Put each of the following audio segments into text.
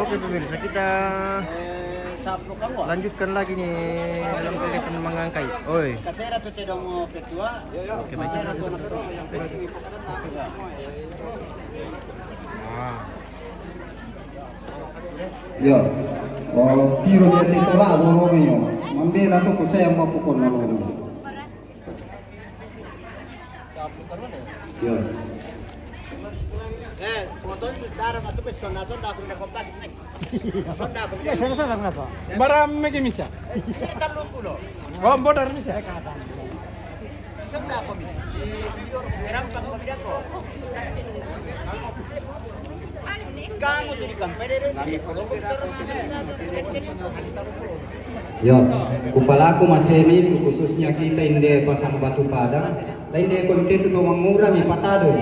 Oke pemirsa, kita lanjutkan lagi nih dalam kegiatan mengangkai. Oi. Oke, baik. Ya, tiro dia titola bolo yo. Mambela to ko saya mapukon na lolo. Yes. Foto sudah matu pesona sonda aku nak kompak nek. Sonda aku. Ya, saya rasa kenapa? Baram meja misa. Kita lupa loh. Oh, bodar misa. Sonda aku mi. Si Eram pang kompak ko. Kamu jadi kampere di Ya, kupala ko masemi itu khususnya kita inde pasang batu padang. Lain dia konti itu mangura mi patado.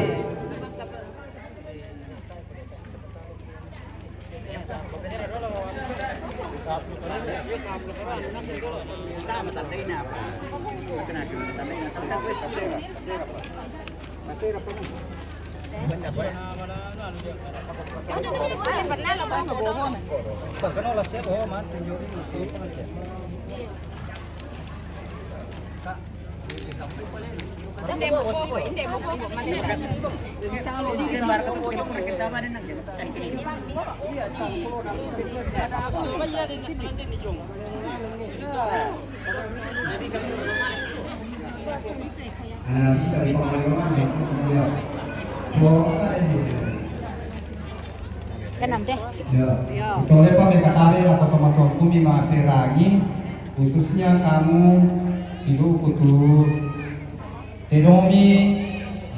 Bisa dipakai Kenam teh. Ya. Tole pa may katabi ako tomaton kumi maperangi khususnya kamu silu kutu teromi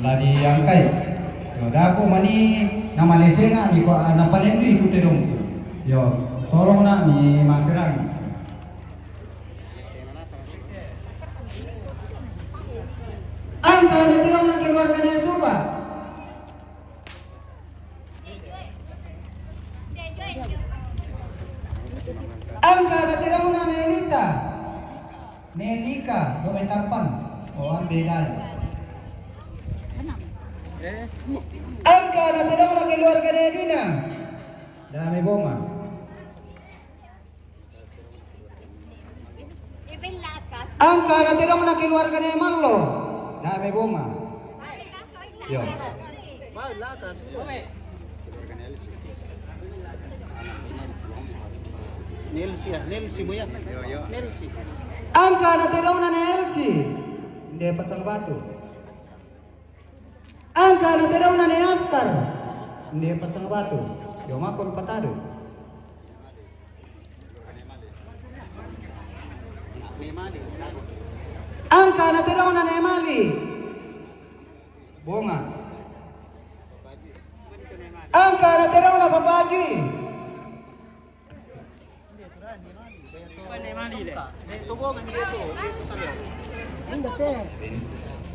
ladi angkai. Yo dako mani na malesenga di ko na palendu itu teromku. Yo tolong na mi maperangi. Anta ada terong na keluarga na soba. Angka na tiraw na Nelita. Nelika, may tampan. O ang bilal. Angka na tiraw na keluarga ni Edina. Dami bunga. Angka na tiraw na keluarga ni Malo. Dami bunga. Yo. Nelsi mo yan. Nelsi. Angka na tiraw na Elsie. Hindi pasang batu. Angka na tiraw na ni Oscar. Hindi pasang batu. Yomakon patado. Angka na tiraw na ni Emali. Bunga. Angka na tiraw na Papaji.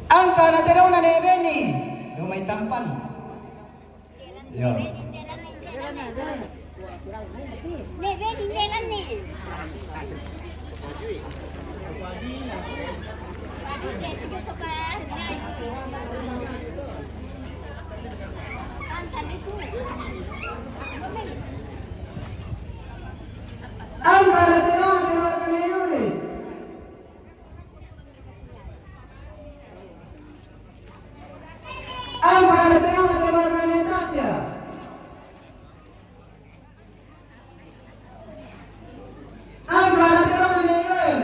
Angka na tiraw na ni Benny. Yung may tampan. Yo. Angka na tiraw na keluarga ni Yuris. Angka na tiraw na keluarga ni Tasya. Angka na tiraw na ni Yoel.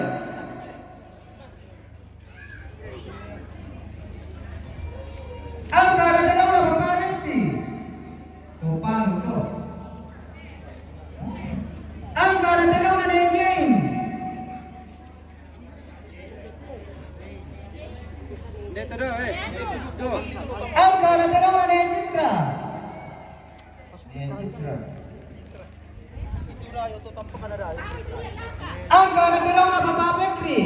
Angka na tiraw na Bapak Resti. Tupang ito. Angka na tiraw na ni Jane. Dito daw Dito. Angka na tiraw na ni Citra. Citra. Angka na tiraw na Papa Pekri.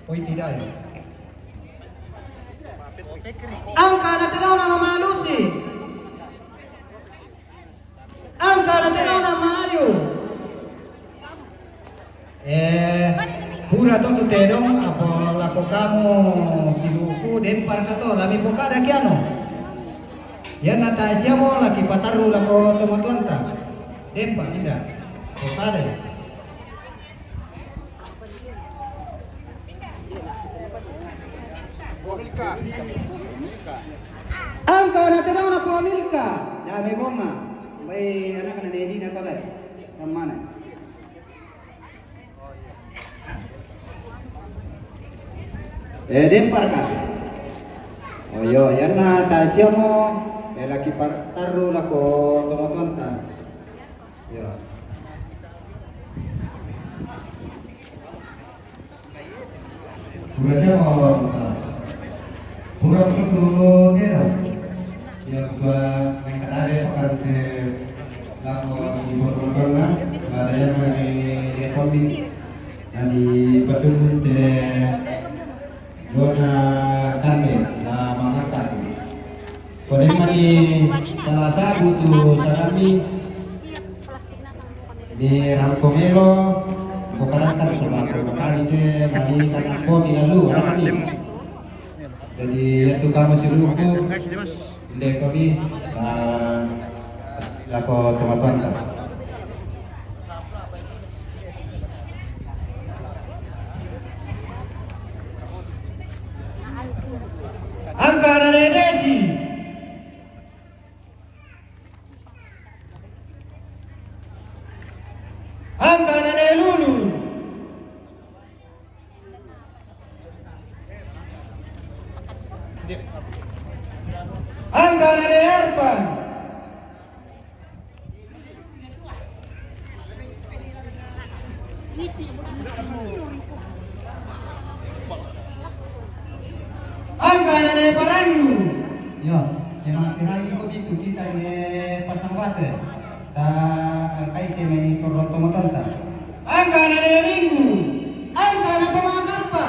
Uy, tidak ya. Angka na tiraw na Mama Lucy. Angka na tiraw na Mayu. Pura to terong apa lako kamu siluku den parkato lami poka ada kiano. Ya nata siamo laki pataru lako tomotuanta. Dempa pindah. Kosade. Angka na tinaw na po Amilka. Ya may bunga. May anak na Nedi na tolay. Sama na. Dempar ka. Oh yo, yan na tasya mo. Laki taru lako tomatonta. Yo. Bukan siapa? Bukan betul dia. Ya gua yang kata dia akan ke lako di bawah na. Ada yang di kopi. Di pasun te Dona kami na mangangkat. Kode mani talasa butuh salami di Rangkomelo bukan kan sebab kali dia mani kan ko lalu kami. Jadi itu kamu siluku de kami lako tomatuan kan. Angkara Desi. Angkara Lulu. Angkara Erpan. Angkara Paranyu. Ya, emang Paranyu ko dito kita ni pasang water. Ta kay kemi turun tomatanta. Angkara Minggu. Angkara Tomagapa.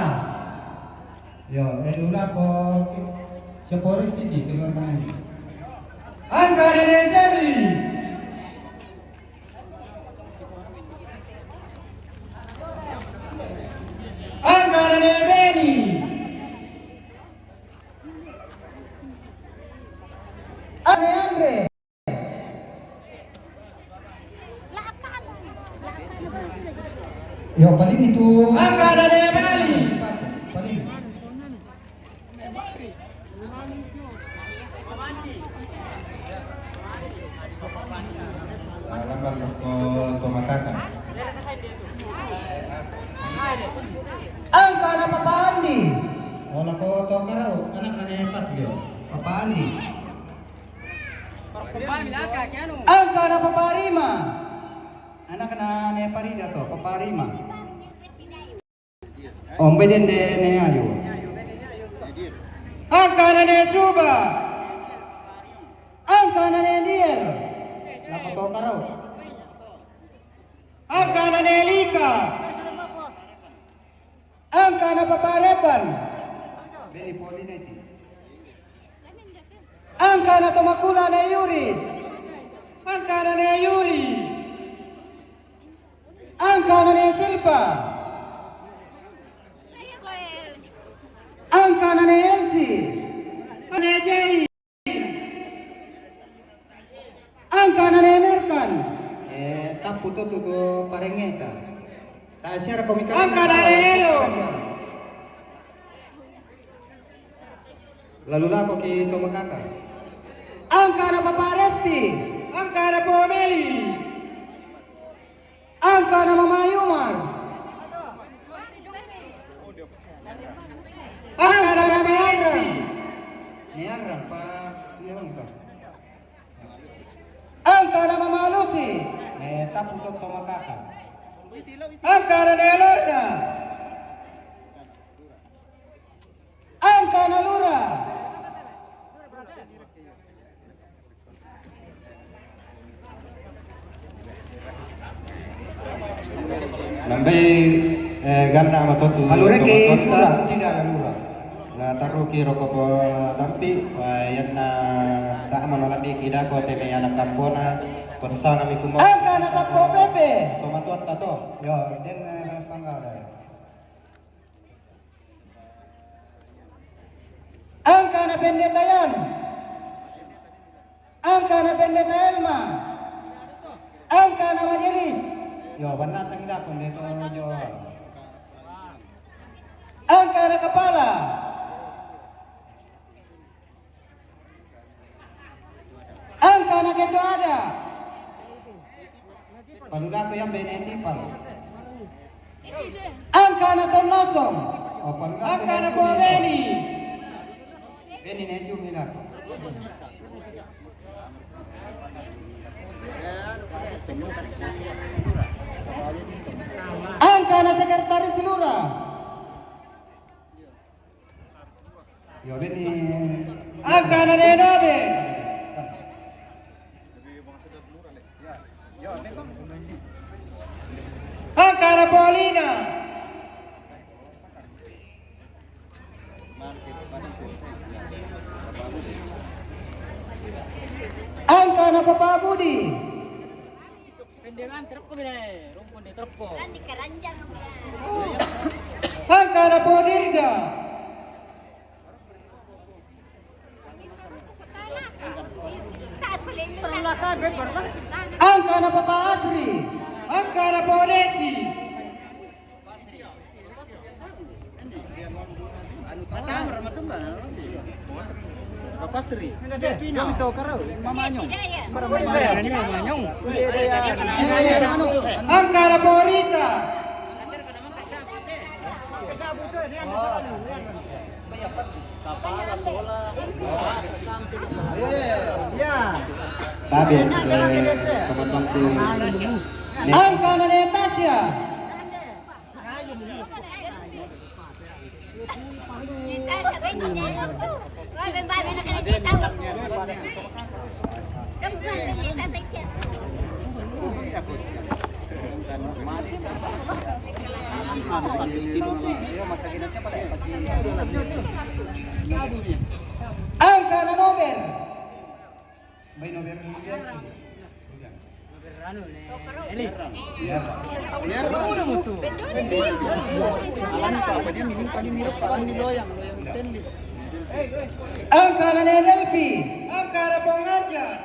Ya, elula ko seporis titi keluar tangan. Angkara Serli. Angkara Beni. Andre. Yo paling itu. Angkara Bali. Paling. Lambar ko tomataka. Angkara Papa Andi. Wala ko to karo anak na nepat yo. Papa Andi. Angkara Papa Rima. Anak na neparina to Papa Rima. Ombeden de ne ayo. Angkara ne Suba. Angkara ne Diel. Lako to karo. Angkara ne Lika. Angkara Papa Repan. Beli polineti. Angkara Tomakula ne Yuris. Angkara ne Yuli. Angkara ne Silpa. Angkara ne Elsi. Ne Jai. Angkara ne Merkan. Tapu to parengeta. Tasir komika. Angkara ne Elo. Lalu lako ki tomakaka. Angkara Papa Resti. Angkara Pomeli. Angkara Mama Yumar. Angkara Mama Aira. Niara Pak Leonta. Angkara Mama Lucy. Tapu to tomakaka. Angkara Nelorna. Angkara Lura. Nambai ganda matotu. Alure ke tidak alura. Na taru ki roko po dampi yan na da manalami kida ko teme anak kampona konsa nami kumo. Angka na sapo pepe. Tomatuan tato. Yo den pangada. Angka na pendeta yan. Angka na pendeta Elma. Angka na majelis. Yo, banda sang dakon dito yo. Angka na kepala. Angka na ketua ada. Paludako yang beneti pal. Angka na tonasong. Oh, paludako. Angka na po Beni. Beni na juminak. Angka na sekretaris lurah. Yo Beni. Angka na Denobe. Angka na Paulina. Angka na Papa Budi. Penderan truk ko bine, rumpun di truk ko. Kan dikeranjang sama. Angka na Po Dirga. Angka na Papa Asri. Angka na Po Desi. Pasri. Kami tahu karau, mamanyong. Angka na Po Rita. Tabi, teman-teman tu. Angka na Natasha. Angka na Nobel. May Nobel. Angka na Nelpi. Angka na Pongajas.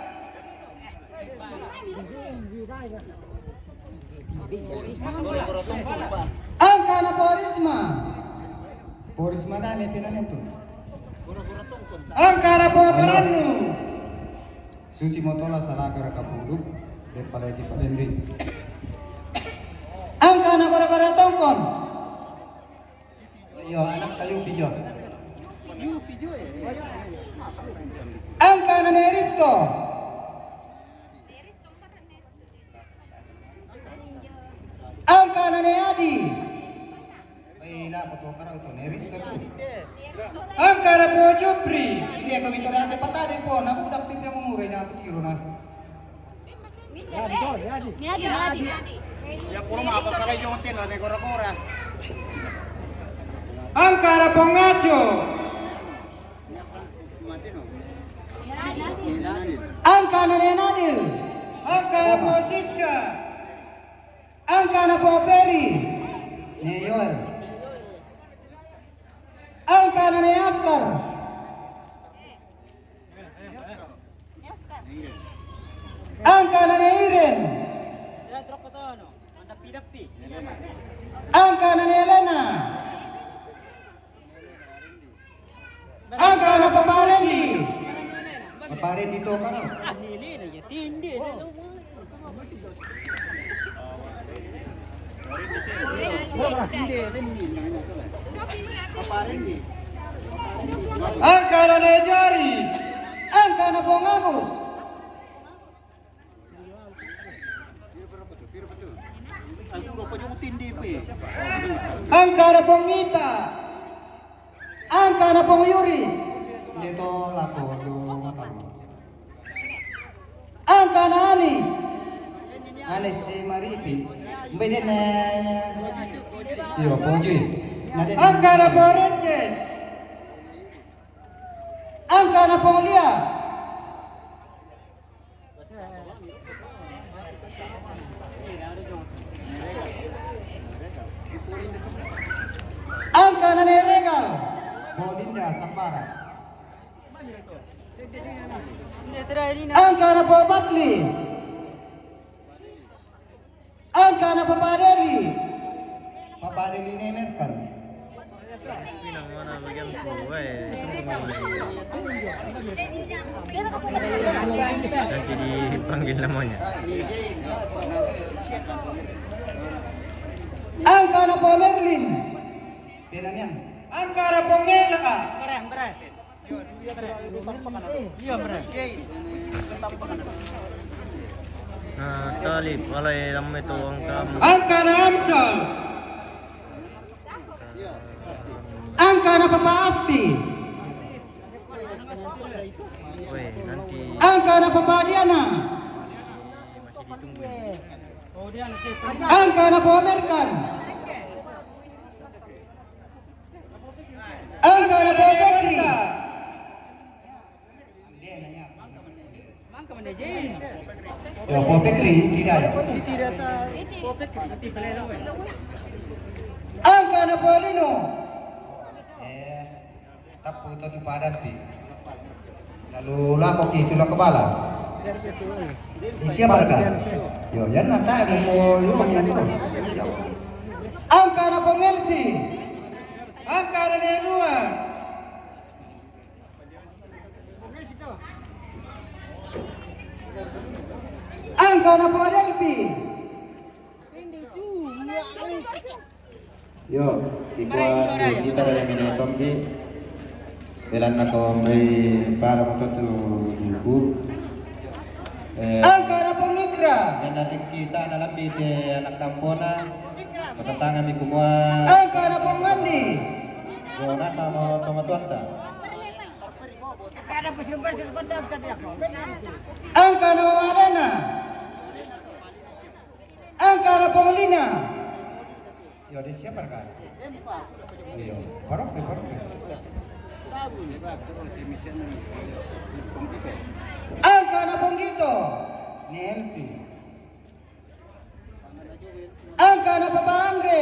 Angka na Porisma. Porisma na may pinanin to. Angka na po Paranu. Susi Motola Salagar Kapuluk. Depalagi Palendri. Angka na Gora-Gora Tongkon. Yo, anak kayu pijo. Angka na Nerisko. Angka na Neadi. Ay, nakuto ka raw ito. Nerisko to. Angka na po Jupri. Hindi kami ito natin patadin po. Nabudak tip yung umuray na ako tiro na. Niadi. Ya kurang apa salah yung tin na negora-gora. Angka na po Ngacho. Angka na Nenadil. Angka na po Siska. Angka na po Peri. Neyor. Angka na ni Askar. Angka na ni Iren. Ya truk ko to no. Anda pidapi. Angka na ni Elena. Angka na Paparendi. Paparendi to ka raw. Nili na ya tindi na. Angka na ni Jari. Angka na po Agus. Angka na po Ngita. Angka na po Yuris. Dito lako yung angka na Anis. Anis si Maripi. Mbede na yo Poji. Angka na po Renjes. Angka na po Lia. Angka na ni Regal. Bolinda Sapara. Ini tera ini na. Angka na po Batli. na papadeli. Papadeli nemerkan. Pinang mana bagian tua nanti dipanggil namanya. Angka na po Merlin. Pinan yan. Angka na po Ngelaka. Nah, talib walay lam itu angka Angka na Amsal. Angka na Papa Asti. weh nanti Angka na Papa Diana. masih ditunggu. Angka na po American. Angka na po Bekri. Mangka mana Jin? Ya, po Bekri tidak ya. Tidak sa Angka na po Lino. Tapu itu padat pi. Lalu lapok itu lah kepala. Siapa mereka? Yo, yan nata mo lumang yan ito. Angka na po Ngelsi. Angka na Nenua. Angka na po Delpi. Yo, kita dari Minneapolis di Belan na ko may para matutu duku. Angka na po Nigra. Menarik kita na lapit anak kampona. Katasangan mi kumua. Angka na po Ngandi. Gona sama tomatuanta. Angka na Mama Lena. Angka na po Lina. Yo, di siapa kan? Yo, parok. Angka na po Gito. Nancy. Angka na Papa Andre.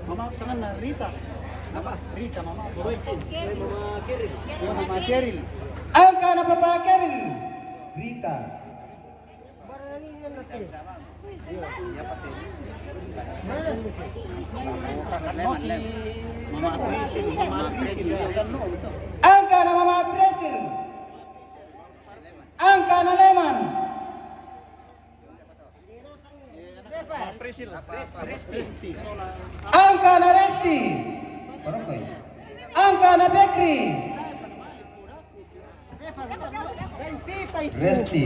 Mama sangan na Rita. Apa? Rita mama. Mama Cheryl. Angka na Papa Keril. Rita. Angka na Mama Presil. Angka na Leman. Angka na Resti. Angka na Bekri. Resti.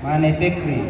Mana Bekri?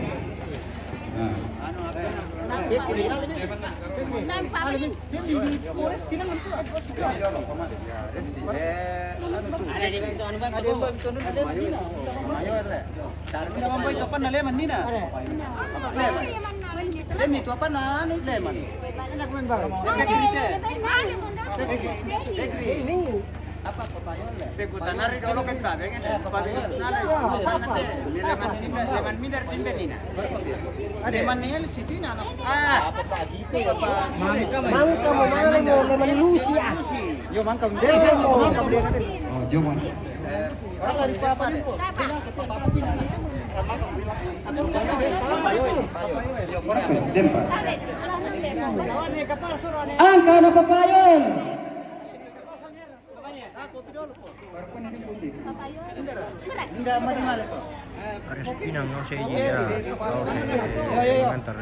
Angka na Papayon. Ares Pinang no saya dia. Ngantar.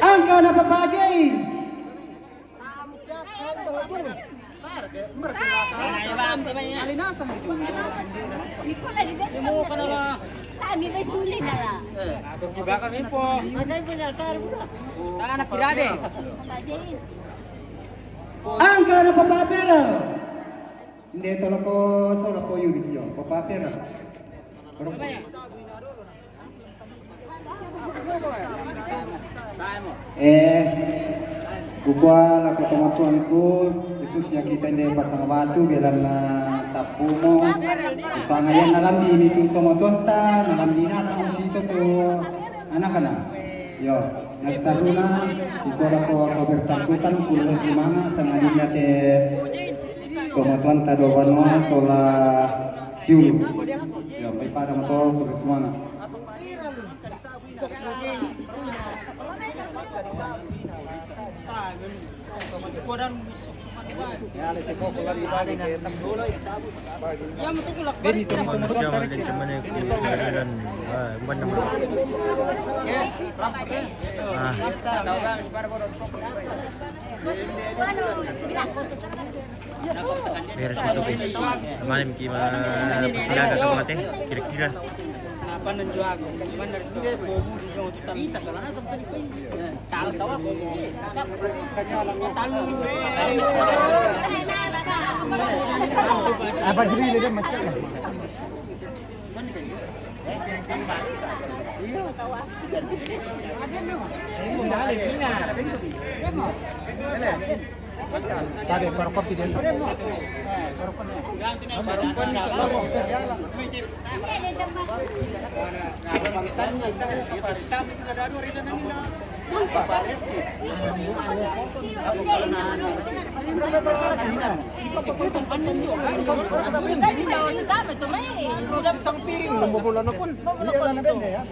Angka na Papa Jain. Kami may suli na lang. Iba kami po. Ano po na karbo? Anak pirade. Patayin. Angka na Papa Pera. Hindi ito lang ko sa po yung gusto nyo. Papa Pera. Gugwa la ketemuanku khususnya kita di pasang batu bilang na tapumo usangayan nalam di itu tomotonta nalam di nasa dito to anak-anak yo nastaruna ikola ko bersangkutan kulo sumanga sangadina te tomotonta do wanwa sola siulu yo may para mo to sumanga Beres itu guys. Malam kita persilakan ke mate kira-kira. Kenapa nenjual aku? Cuman dari itu bobu di bawah tutan. Kita soalnya sempat itu. Tahu aku. Apa jadi dia macam ni? Tadi perempuan tidak sama. Isang piring lumbubulan na kun. Iya na bende ya.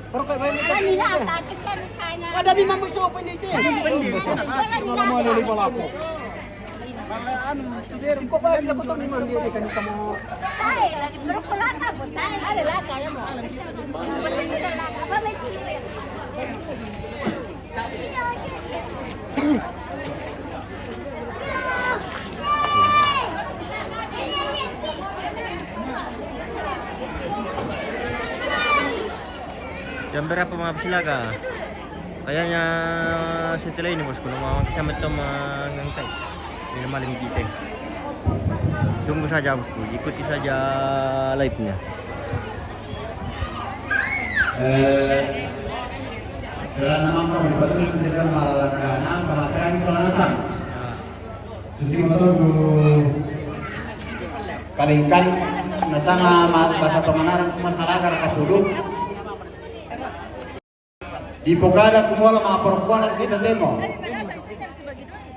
Pero kay bayan ito. Kanila, tatik ka rin kaya nga. Kada bi mamag sa open dito. Wala mo lili wala ko. Ano, studier ko pa gila ko to ni man di kanita mo. Ay, pero wala ka po. Ay, wala kaya mo. Basta kita lang. Aba, may tuloy. Jam berapa mga pesilaga? Kayaknya setelah ini bosku, mau kasama itu mengangkai. Ini malam kita. Tunggu saja bosku, ikuti saja live-nya. Dalam nama kami berhasil menjaga malam karena pemaparan solanasan. Susi motor kalingkan nasanga bahasa tomanarang masyarakat kapuluk. Di Pogada kumula mga perempuan kita demo.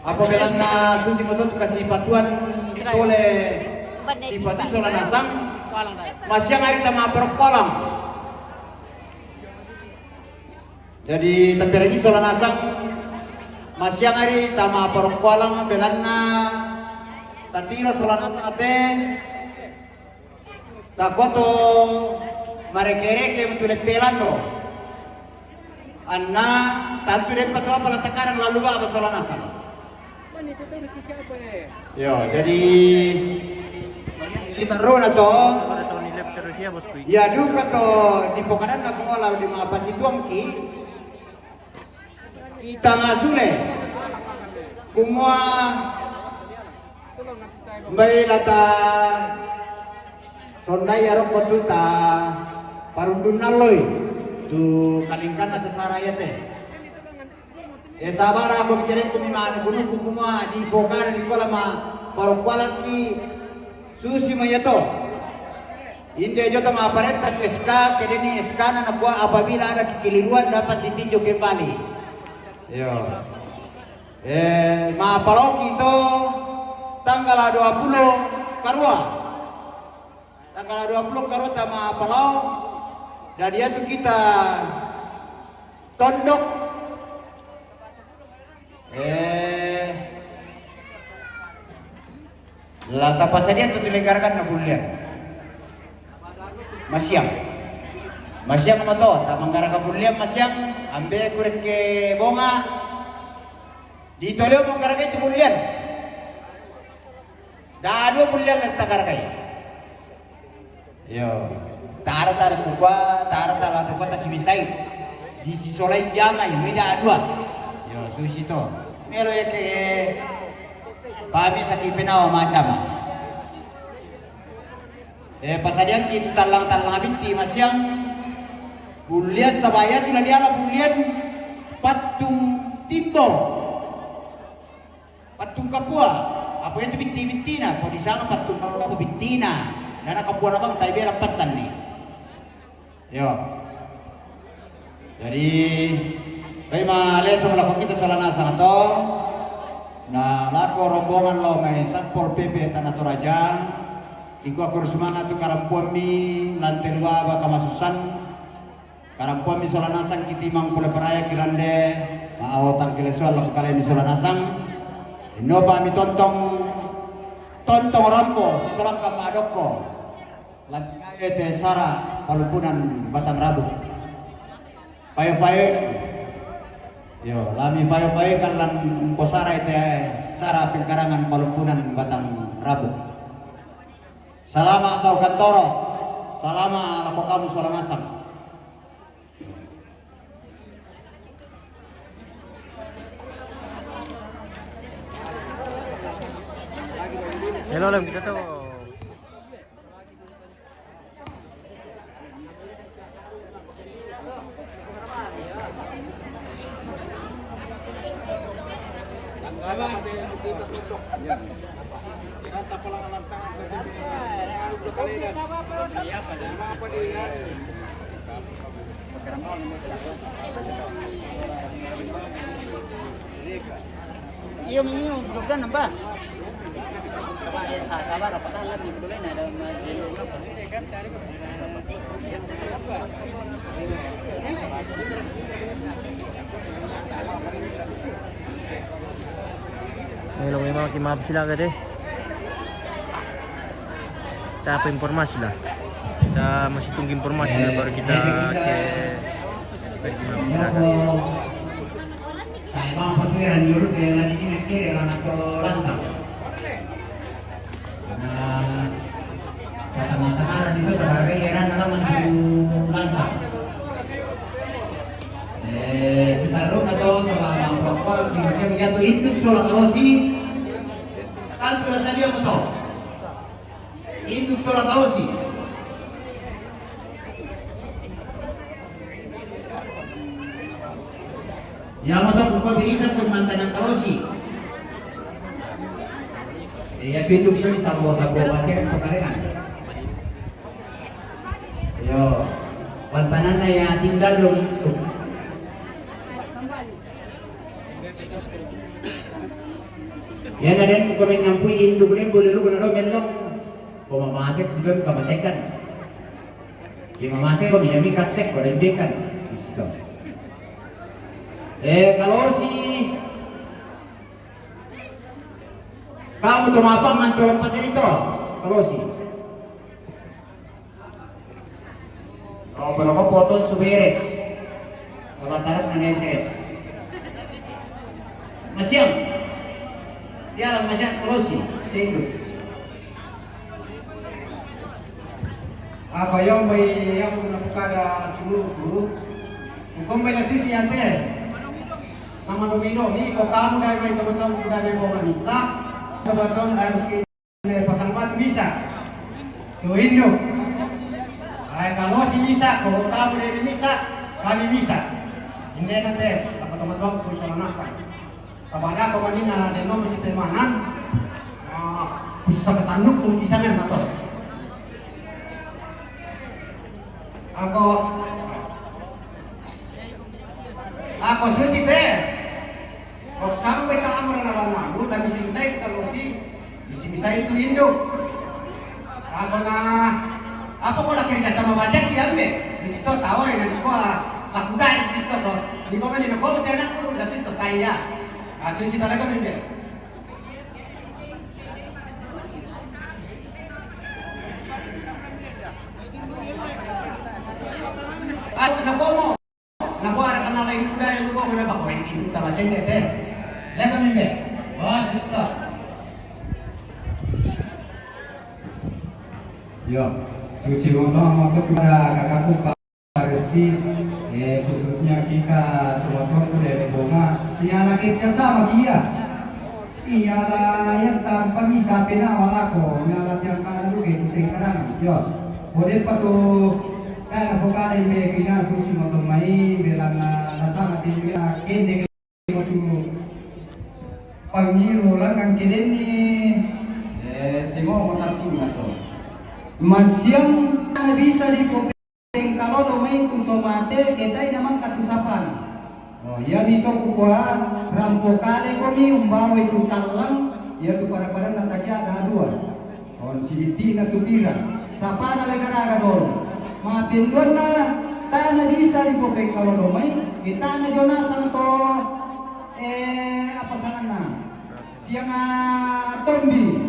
Apa bilang na susi motor kasih patuan oleh sifat solanasang masih ngari sama perempuan. Jadi tapi lagi solanasang masih ngari sama perempuan bilang na tatira solanasang ate takoto mereka mentulet pelando. Anna tantu dia patwa pala takaran lalu ba solanasang. Yo, jadi si taro na to. Ya duka to di pokadan na kumola di mga pasituang ki. Kita ngasule. Kumua mbay lata sonday arok patuta parundun naloy. Tu kalingkan atas sarayate. Sabar ako bicara kumiman gunung kumua di pokadan di kolama parokwalan ki susi mayato. Hindi jota maaparenta SK kedeni SK na nakuha apabila ada kekeliruan dapat ditinjau kembali. Yo. Maapalok itu tanggal 20 Karua. Tanggal 20 Karua ta maapalok. Dan dia tuh kita tondok lata pasadian tuh dilenggarkan na bulan. Masyang apa to? Tamanggara ka bulan masyang ambe kuret ke bonga. Dito leo manggara ka itu bulan. Da 2 bulan lang takara kay. Yo. Tara kuba, tara kota si Bisay. Di si Solay Jamay, beda 2. Yo, susi to. Melo ya ke pami sa kipinaw macam. Pasadian kita talang binti masyang Bulian sabaya tuna dia lah bulian patung timbo. Patung kapua. Apa yang itu binti-binti na? Kau disangka patung kapua binti na. Dan kapua na bang tayo bilang pesan nih. Yo. Jadi kay males melakukan kita salah nasa to. Na lako rombongan lo may Satpol PP Tanah Toraja. Iko ako semangat tu karampuan mi lantai dua ba kamasusan. Karampuan mi solanasang kiti mang pula peraya kirande maawatang kilesuan lako kalay mi solanasang. Ino pa mi tontong rampo si solang kamadoko. Lantai ete sara palumpunan Batang Rabu. Payo-payo yo lami payo-payo kan lan posara ete sara pingkarangan palumpunan Batang Rabu. Salama sau kantoro, salama lako kamu solanasang. Hello lang kita tuh. Iya minum bukan nambah. Sabar apakah lagi boleh ada Hello, memang kimap sila ka deh. Kita apa informasi lah. Kita masih tunggu informasi lah baru kita cek. Bang Pakiran dulu dia lagi ini kiri anak ke lantang. Nah, kata mata itu terharga iran dalam mantu lantang. Sekarang atau sama perempuan di Indonesia menjatuh induk soal kalosi. Kantu rasa dia betul. Induk soal kalosi. Yang betul bukan birisan pun mantan yang kalosi. Ya induk itu sabu-sabu pasir pekarenan. Yo, pantanan ya tinggal lo induk. Ya na din kung kami ngampui induk rin boleh lu benar melong. Kung mamasik juga mi kamasekan. Kung mamasik kami yami kasek ko rin dekan. Isto. Kalau si kamu tumapang mantulang pasir ito, kalau si kalau belum kau potong suberes, sabatarap na nenteres. Masyang, dia lang masyang kalau si singgo. Apa yang may yang napukada seluruh guru, hukum may nasusi ante. Nama domi kok kamu dari teman-teman udah mau bisa, teman-teman pasang batu bisa, tuh induk. Kalau si bisa, kalau kamu dari bisa, kami bisa. Ini nanti teman-teman bisa nasa. Sabada kau manina dan nomor si temanan, bisa ketanduk pun bisa men atau. Ako susi teh. Kok sampai tak amar na lalu dan bisa itu kalau si bisa itu induk. Ako na apa ko na kerja sama bahasa kian be. Sisto tahu ya nanti ko aku gak di sisto ko. Di ko man ko betul nak ko da sisto kaya. Susi talaga min be. Ako na ko mo. Nabuara ka na kayo kuda yung lupa mo na ba? Kung may itong tamasya hindi, ete. Leva mo hindi. Oh, sisto. Yo, susi ngomong kepada kakakku Pak Resti, khususnya kita teman-teman dari Bunga, ialah kita sama dia. Ialah yang tanpa bisa pina awal aku, ialah yang kalau itu pingkaran. Yo, boleh patuh Kaya po kali may kinasusi mo tumay, bilang nasama din na kende mo tu pangiro lang ang kinini simo matasim na to. Masyang nabisa di po kalau domay tu tomate kita naman katusapan. Oh, ya bito ko kwa rampo kali ko mi umbaw itu talang ya tu para natakya daduan. On sibiti na tupira. Sapa na legara dolo. Mapindon na tana bisa di popeng kalau domay kita na jona sang to apa sangan na tiang tombi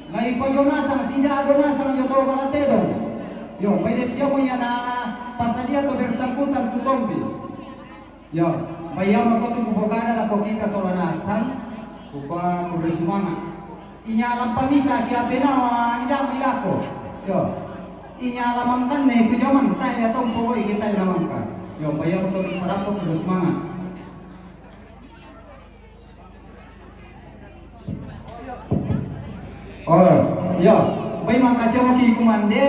lai pa jona sang sida jona sang joto balatero yo pwede siya mo yan na pasadia to bersangkutan tu tombi yo bayam mo to bukana la kita solanasang kupa kurismanga inyalam pamisa kia pena anjam ilako yo inyalamangkan na itu zaman tayo atong pokok kita ilamangkan yo bayam to parapok kurismanga oh yo bay makasih mo kikumande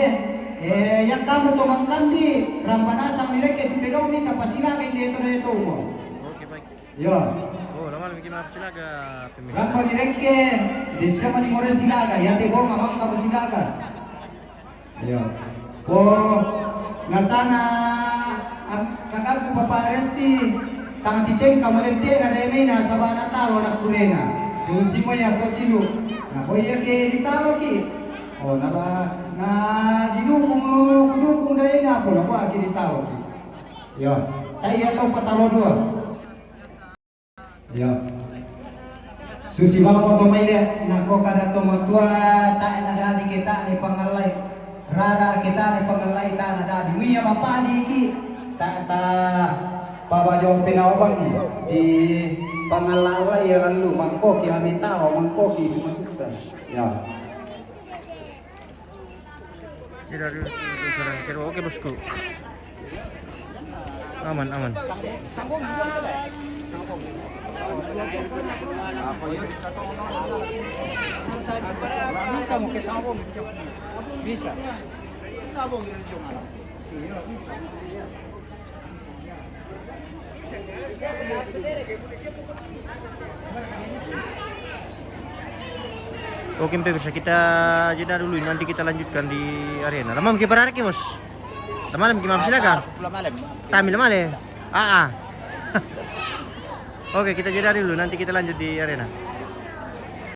yang kamu to mangkandi rampanasang nireke titedomi tapasila kay dito na ito mo Oke baik. yo Oh, lama bikin apa silaga pemilik. rampa nireke desa mani more silaga ya te bo ngamang ka silaga yo po nasana kakak ko papa resti tangan titeng kamalente na deme na sabana talo na kurena susi mo ya to silu na boy ya ke ditalo ki oh na didukung dari na po na po aki ditalo ki yo tayo atong patalo dua yo susi mga mo tumayle na ko kada tumatua tayo na dadi kita ni pangalay rara kita ni pangalay ta na dadi miya mapali ki ta babajong pinawang di pangalalay yang lu mangkoki kami tahu mangkoki cuma susah ya Sudah dulu jalan kero. Oke bosku. Aman. Sambung juga kita. Bisa mau ke sambung. Bisa. Sambung ini cuma. Iya bisa. Oke pemirsa, kita jeda dulu, nanti kita lanjutkan di arena. Lama mungkin berarti bos. Malam gimana silakan? Malam. Tamil male. Oke, kita jeda dulu, nanti kita lanjut di arena.